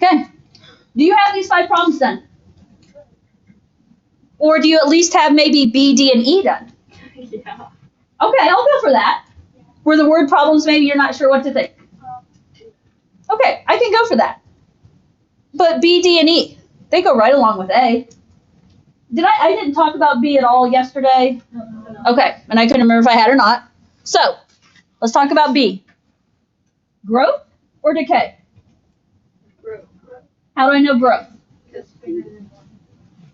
Okay. Do you have these 5 problems done? Or do you at least have maybe B, D, and E done? Yeah. Okay, I'll go for that. Were the word problems maybe you're not sure what to think? Okay, I can go for that. But B, D, and E, they go right along with A. I didn't talk about B at all yesterday? No. Okay, and I couldn't remember if I had or not. So, let's talk about B. Growth or decay? Growth. How do I know growth? It's bigger than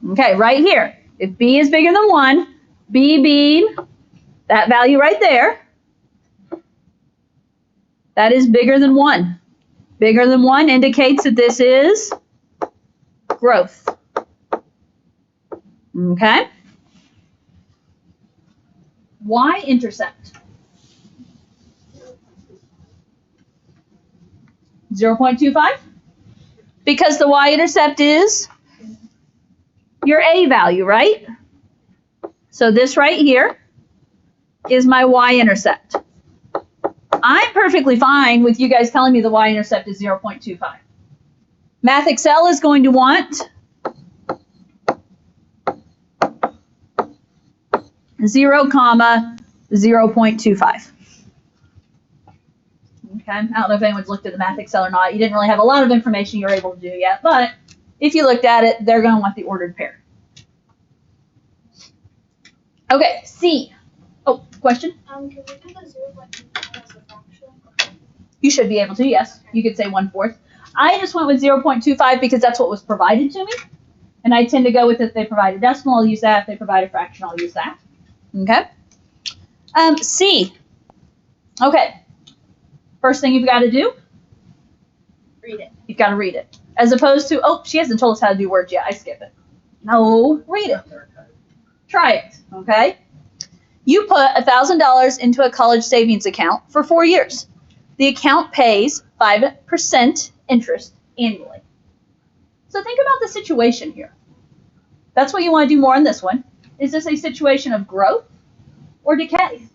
1. Okay, right here. If B is bigger than 1, B being that value right there, that is bigger than 1. Bigger than 1 indicates that this is growth. Okay? Y-intercept. 0.25? Because the y-intercept is your A value, right? So this right here is my y-intercept. I'm perfectly fine with you guys telling me the y-intercept is 0.25. Math Excel is going to want 0.25. Okay, I don't know if anyone's looked at the Math Excel or not. You didn't really have a lot of information you were able to do yet, but if you looked at it, they're going to want the ordered pair. Okay, C. Oh, question? Can we do the 0.25 as a fraction? You should be able to, yes. You could say 1/4. I just went with 0.25 because that's what was provided to me. And I tend to go with if they provide a decimal, I'll use that. If they provide a fraction, I'll use that. Okay? C. Okay. First thing you've got to do, Read it. you've got to read it. As opposed to, oh, she hasn't told us how to do words yet. I skip it. No, read it. Try it, okay? You put $1,000 into a college savings account for 4 years. The account pays 5% interest annually. So think about the situation here. That's what you want to do more in this one. Is this a situation of growth or decay?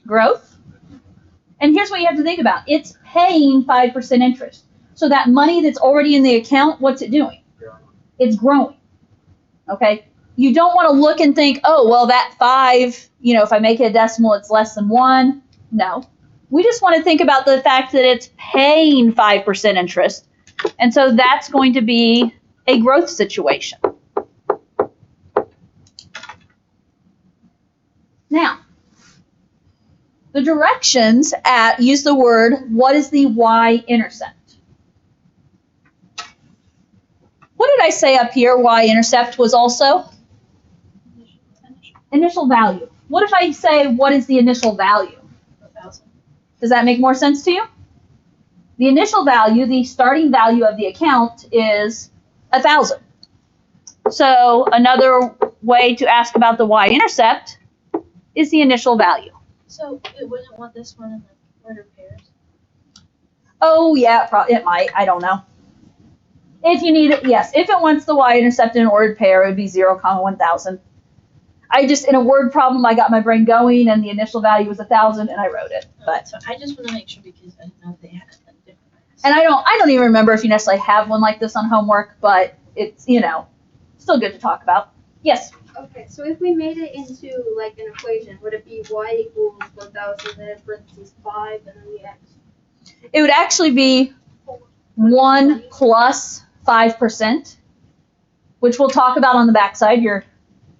Growth. And here's what you have to think about. It's paying 5% interest. So that money that's already in the account, what's it doing? It's growing. Okay? You don't want to look and think, oh, well, that 5, if I make it a decimal, it's less than 1. No. We just want to think about the fact that it's paying 5% interest. And so that's going to be a growth situation. Now, the directions use the word, what is the y-intercept? What did I say up here y-intercept was also? Initial value. What if I say, what is the initial value? 1,000. Does that make more sense to you? The initial value, the starting value of the account is 1,000. So another way to ask about the y-intercept is the initial value. So it wouldn't want this one in the ordered pairs? Oh, yeah, it might. I don't know. If you need it, yes. If it wants the y-intercept in an ordered pair, it would be 0,1000. In a word problem, I got my brain going, and the initial value was 1,000, and I wrote it. But So I just want to make sure because I didn't know if they had it like different. and I don't even remember if you necessarily have one like this on homework, but it's still good to talk about. Yes. Okay, so if we made it into like an equation, would it be y equals 1,000 and then parentheses 5 and then the x? It would actually be 1 plus 5%, which we'll talk about on the backside. You're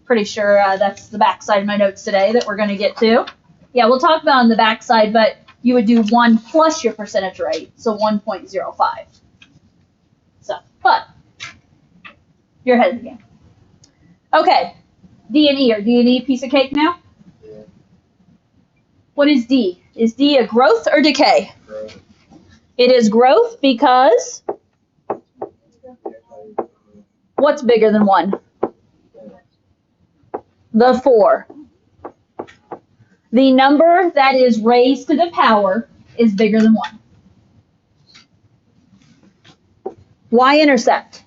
pretty sure that's the backside of my notes today that we're going to get to. Yeah, we'll talk about on the backside, but you would do 1 plus your percentage rate, so 1.05. So, but you're ahead of the game. Okay, D and E. Are D and E a piece of cake now? Yeah. What is D? Is D a growth or decay? Growth. It is growth because what's bigger than 1? The 4. The number that is raised to the power is bigger than 1. Y-intercept.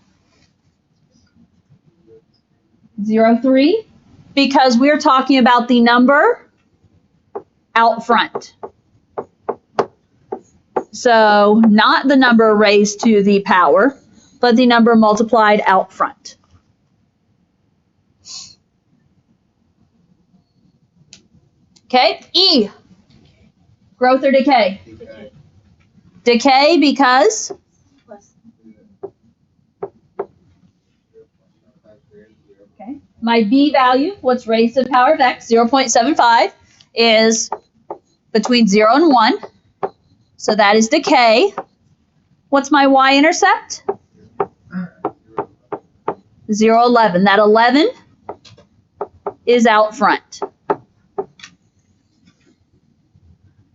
0.3, because we're talking about the number out front. So not the number raised to the power, but the number multiplied out front. Okay, E, growth or decay? Decay. Decay because Plus. okay, my B value, what's raised to the power of X, 0.75, is between 0 and 1. So that is decay. What's my y-intercept? 0.11. That 11 is out front.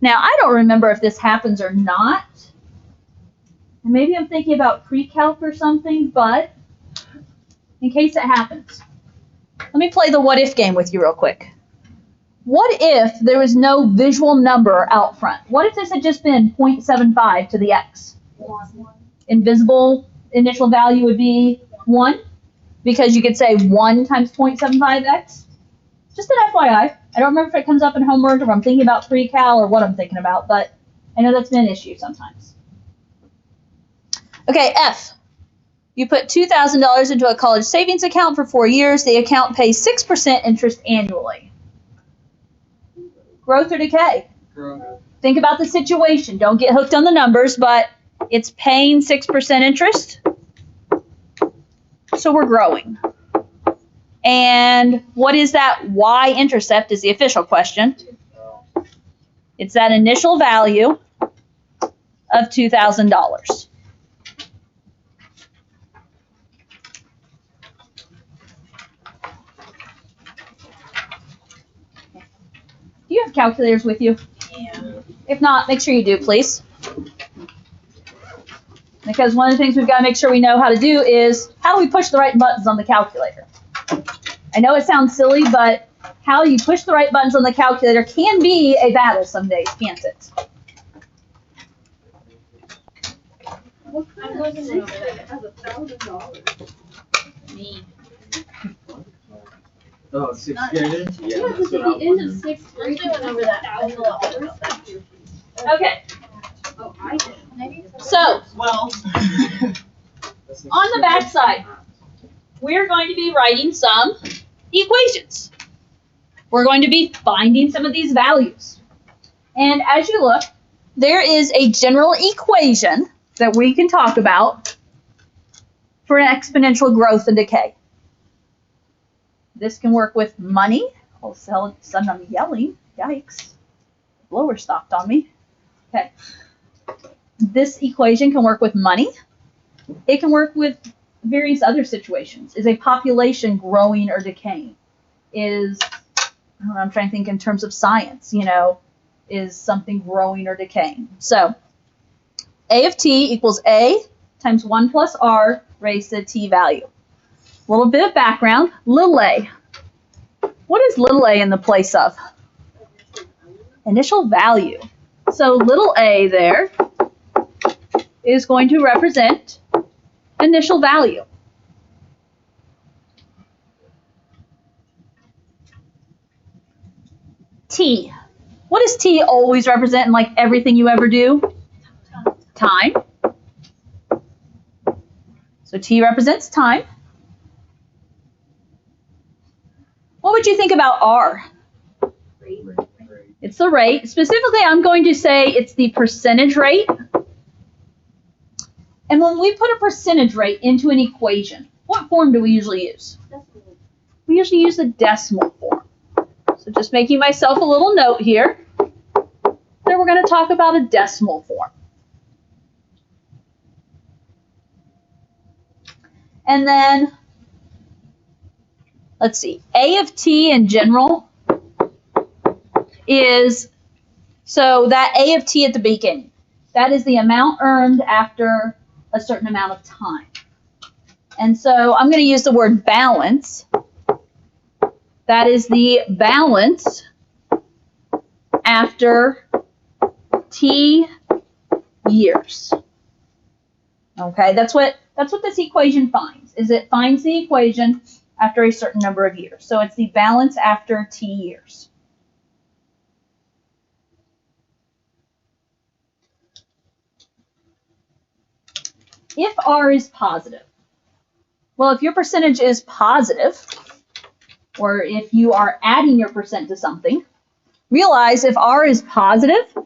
Now, I don't remember if this happens or not. Maybe I'm thinking about pre-calc or something, but in case it happens, let me play the what if game with you real quick. What if there was no visual number out front? What if this had just been 0.75 to the x? Invisible initial value would be 1, because you could say 1 times 0.75x. Just an FYI. I don't remember if it comes up in homework or if I'm thinking about pre-cal or what I'm thinking about, but I know that's been an issue sometimes. Okay, F. You put $2,000 into a college savings account for 4 years. The account pays 6% interest annually. Growth or decay? Growth. Think about the situation. Don't get hooked on the numbers, but it's paying 6% interest. So we're growing. And what is that y-intercept is the official question. It's that initial value of $2,000. Do you have calculators with you? Yeah. If not, make sure you do, please. Because one of the things we've got to make sure we know how to do is how do we push the right buttons on the calculator? I know it sounds silly, but how you push the right buttons on the calculator can be a battle some days, can't it? What I'm kind of looking six over there. has $1,000? Me. Oh, sixth Not- grade? Yeah, that's because what at I the end was of sixth I'm grade, doing over that. I know a lot about that. Okay, Oh, I did. so Well. on the back side, we're going to be writing some equations. We're going to be finding some of these values. And as you look, there is a general equation that we can talk about for an exponential growth and decay. This can work with money. Oh, suddenly I'm yelling. Yikes. Blower stopped on me. Okay. This equation can work with money. It can work with various other situations. Is a population growing or decaying? I don't know, I'm trying to think in terms of science, is something growing or decaying? So, A of t equals A times 1 plus r raised to the t value. A little bit of background. Little a. What is little a in the place of? Initial value. So little a there is going to represent initial value. T. What does T always represent in like everything you ever do? Time. So T represents time. What would you think about R? It's the rate. Specifically, I'm going to say it's the percentage rate. And when we put a percentage rate into an equation, what form do we usually use? We usually use the decimal form. So just making myself a little note here. Then we're going to talk about a decimal form. And then, let's see, A of t in general is, so that A of t at the beginning, that is the amount earned after a certain amount of time. And so I'm going to use the word balance. That is the balance after t years. Okay, that's what this equation finds, is it finds the equation after a certain number of years. So it's the balance after t years. if R is positive, well, if your percentage is positive, or if you are adding your percent to something, realize if R is positive,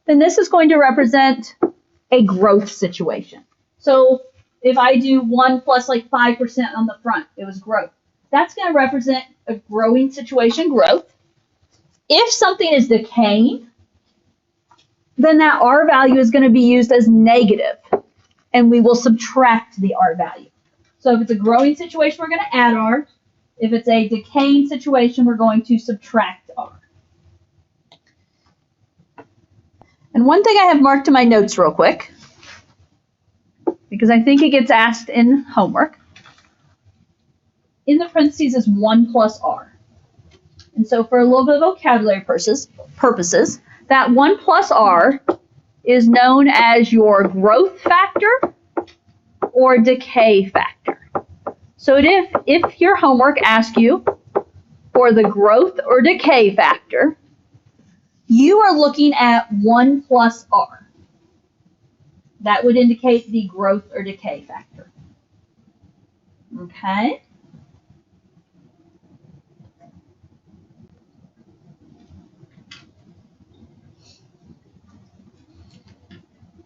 then this is going to represent a growth situation. So if I do 1 plus like 5% on the front, it was growth. That's going to represent a growing situation, growth. If something is decaying, then that R value is going to be used as negative, and we will subtract the R value. So if it's a growing situation, we're going to add R. If it's a decaying situation, we're going to subtract R. And one thing I have marked in my notes real quick, because I think it gets asked in homework, in the parentheses is 1 plus R. And so for a little bit of vocabulary purposes, that 1 plus R is known as your growth factor or decay factor. So if your homework asks you for the growth or decay factor, you are looking at 1 plus R. That would indicate the growth or decay factor. Okay?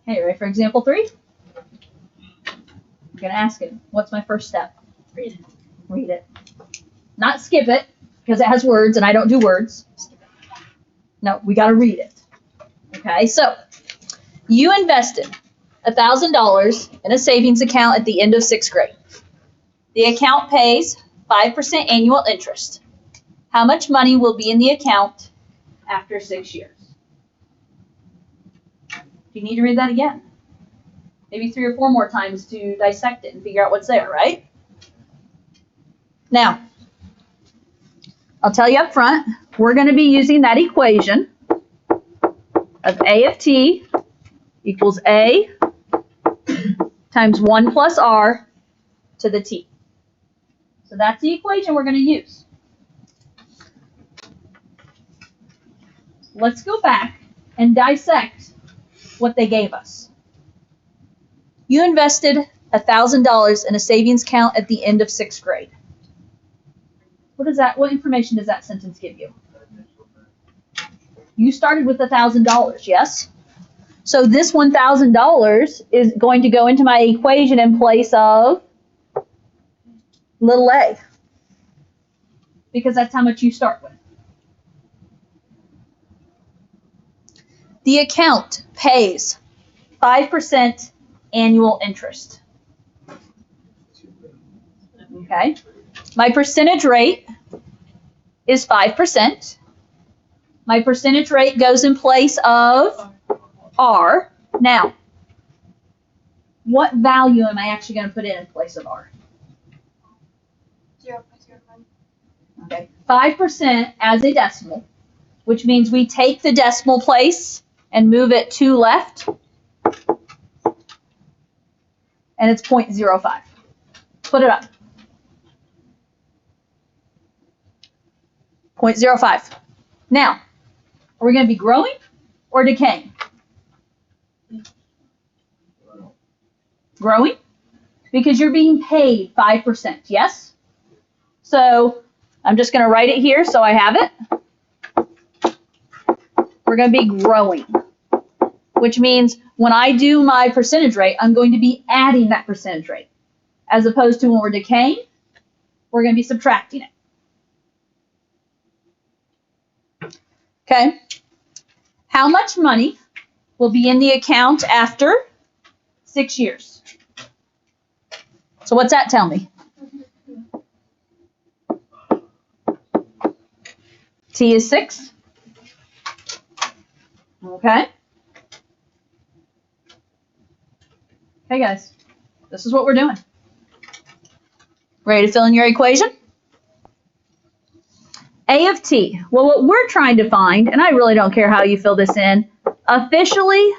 Okay, ready for example 3? I'm going to ask him, what's my first step? Read it. Read it. Not skip it, because it has words and I don't do words. No, we got to read it. Okay, so you invested $1,000 in a savings account at the end of 6th grade. The account pays 5% annual interest. How much money will be in the account after 6 years? You need to read that again. Maybe 3 or 4 more times to dissect it and figure out what's there, right? Now, I'll tell you up front, we're going to be using that equation of A of t equals A times 1 plus R to the t. So that's the equation we're going to use. Let's go back and dissect what they gave us. You invested $1,000 in a savings account at the end of 6th grade. What information does that sentence give you? You started with $1,000, yes? So this $1,000 is going to go into my equation in place of little a, because that's how much you start with. The account pays 5% annual interest. Okay. My percentage rate is 5%. My percentage rate goes in place of R. Now, what value am I actually going to put in place of R? 0.05. Okay. 5% as a decimal, which means we take the decimal place and move it 2 left, and it's 0.05. Put it up. 0.05. Now, are we going to be growing or decaying? Growing, because you're being paid 5%, yes? So I'm just going to write it here so I have it. We're going to be growing, which means when I do my percentage rate, I'm going to be adding that percentage rate, as opposed to when we're decaying, we're going to be subtracting it. Okay. How much money will be in the account after 6 years? So what's that tell me? T is 6. Okay. Okay, guys. This is what we're doing. Ready to fill in your equation? A of t. Well, what we're trying to find, and I really don't care how you fill this in, officially,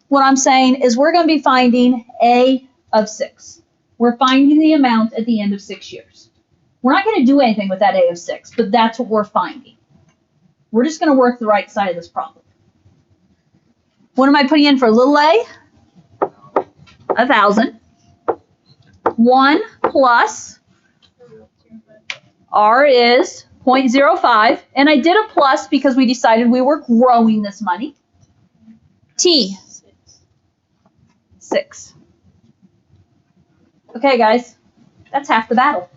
what I'm saying is we're going to be finding A of 6. We're finding the amount at the end of 6 years. We're not going to do anything with that A of 6, but that's what we're finding. We're just going to work the right side of this problem. What am I putting in for little a? 1,000. 1 plus R is 0.05. And I did a plus because we decided we were growing this money. T, 6. Okay, guys, that's half the battle.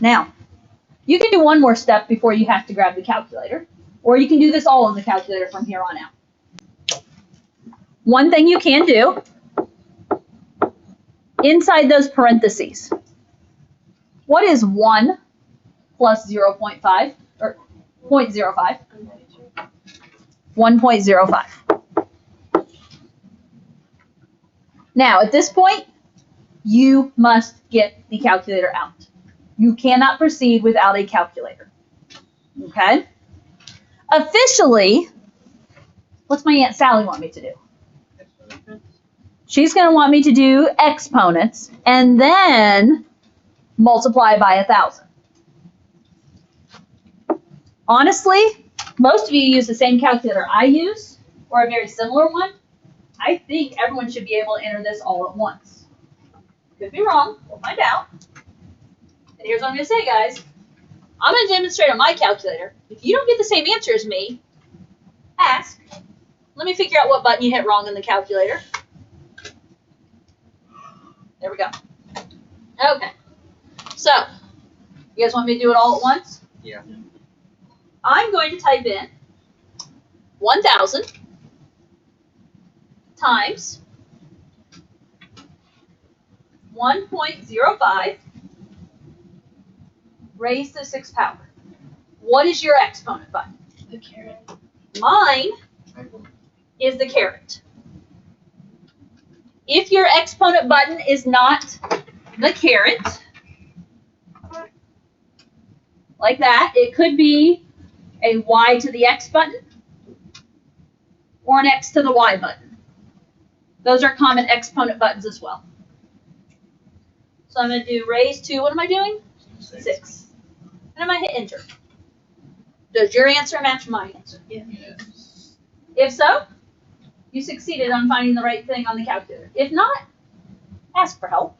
Now, you can do one more step before you have to grab the calculator, or you can do this all on the calculator from here on out. One thing you can do, inside those parentheses, what is 1 plus 0.5, or 0.05? 1.05. Now, at this point, you must get the calculator out. You cannot proceed without a calculator. Okay? Officially, what's my Aunt Sally want me to do? She's going to want me to do exponents and then multiply by 1,000. Honestly, most of you use the same calculator I use, or a very similar one. I think everyone should be able to enter this all at once. Could be wrong. We'll find out. And here's what I'm going to say, guys. I'm going to demonstrate on my calculator. If you don't get the same answer as me, ask. Let me figure out what button you hit wrong in the calculator. There we go. Okay. So, you guys want me to do it all at once? Yeah. I'm going to type in 1,000 times 1.05 raised to the 6th power. What is your exponent button? The carrot. Mine is the caret. If your exponent button is not the caret, like that, it could be a y to the x button or an x to the y button. Those are common exponent buttons as well. So I'm going to do raised to, what am I doing? 6. And I'm going to hit enter. Does your answer match my answer? Yes. If so, you succeeded on finding the right thing on the calculator. If not, ask for help.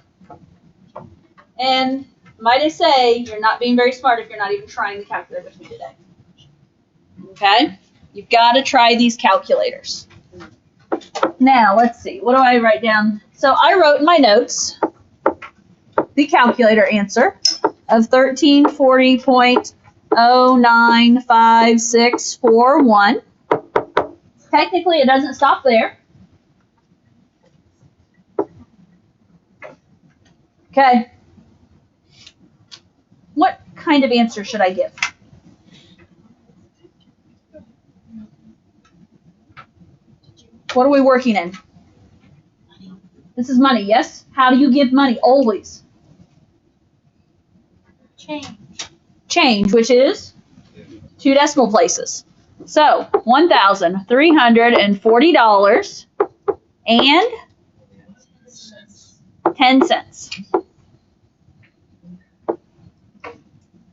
And might I say, you're not being very smart if you're not even trying the calculator with me today. Okay? You've got to try these calculators. Now, let's see. What do I write down? So I wrote in my notes the calculator answer of 1340.095641. Technically, it doesn't stop there. Okay. What kind of answer should I give? What are we working in? This is money, yes? How do you give money? Always. Change. Change, which is 2 decimal places. So, $1,340 and 10 cents.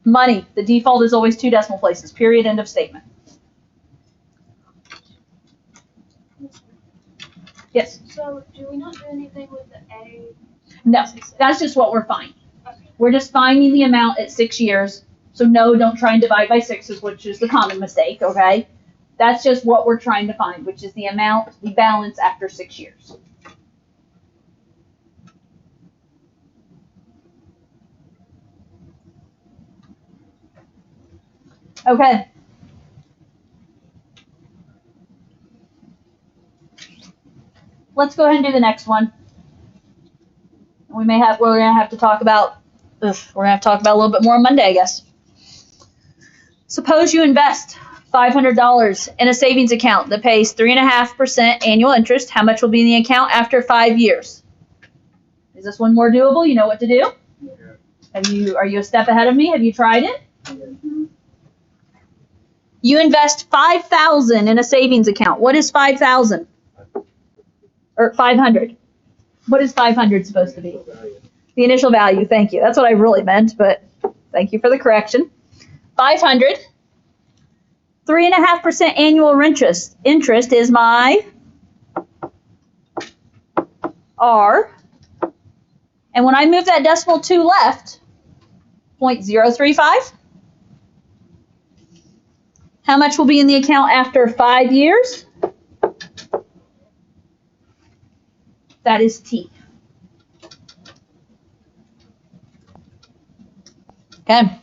Money. The default is always 2 decimal places. Period. End of statement. Yes? So, do we not do anything with the A? No. That's just what we're finding. Okay. We're just finding the amount at 6 years. So no, don't try and divide by 6s, which is the common mistake, okay? That's just what we're trying to find, which is the amount, the balance after 6 years. Okay. Let's go ahead and do the next one. We're gonna have to talk about a little bit more on Monday, I guess. Suppose you invest $500 in a savings account that pays 3.5% annual interest. How much will be in the account after 5 years? Is this one more doable? You know what to do? Are you a step ahead of me? Have you tried it? Mm-hmm. You invest $5,000 in a savings account. What is 5,000? Or 500? What is 500 supposed to be? The initial value. Thank you. That's what I really meant, but thank you for the correction. 500. 3.5% annual interest is my R. And when I move that decimal 2 left, 0.035. How much will be in the account after 5 years? That is T. Okay.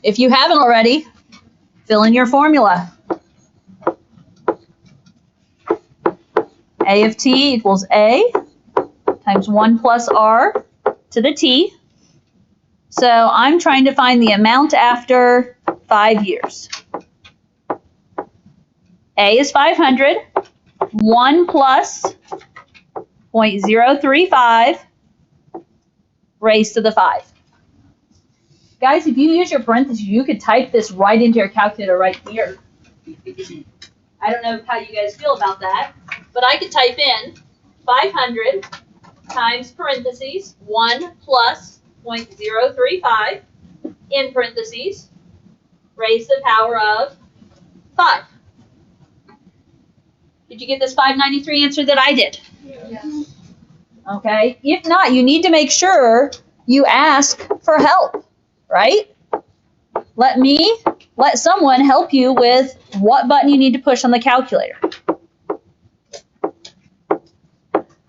If you haven't already, fill in your formula. A of T equals A times 1 plus R to the T. So I'm trying to find the amount after 5 years. A is 500. 1 plus 0.035 raised to the 5. Guys, if you use your parentheses, you could type this right into your calculator right here. I don't know how you guys feel about that, but I could type in 500 times parentheses 1 plus 0.035 in parentheses raised to the power of 5. Did you get this 593 answer that I did? Yeah. Okay. If not, you need to make sure you ask for help, right? Let someone help you with what button you need to push on the calculator.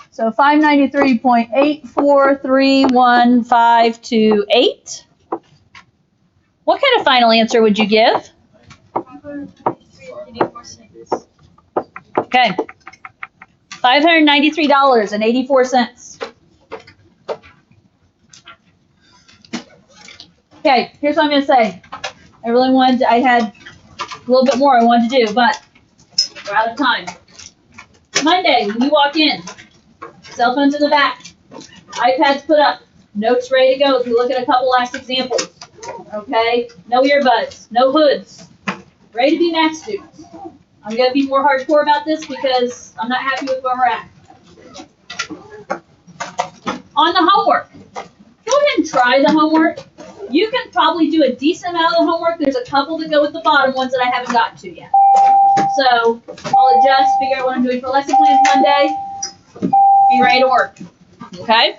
So 593.8431528. What kind of final answer would you give? Okay. $593.84. Okay, here's what I'm going to say. I had a little bit more I wanted to do, but we're out of time. Monday, when you walk in, cell phones in the back, iPads put up, notes ready to go if you look at a couple last examples. Okay? No earbuds, no hoods. Ready to be math students. I'm going to be more hardcore about this because I'm not happy with where we're at. On the homework, go ahead and try the homework. You can probably do a decent amount of the homework. There's a couple that go with the bottom ones that I haven't gotten to yet. So I'll adjust, figure out what I'm doing for lesson plans Monday. Be ready to work. Okay?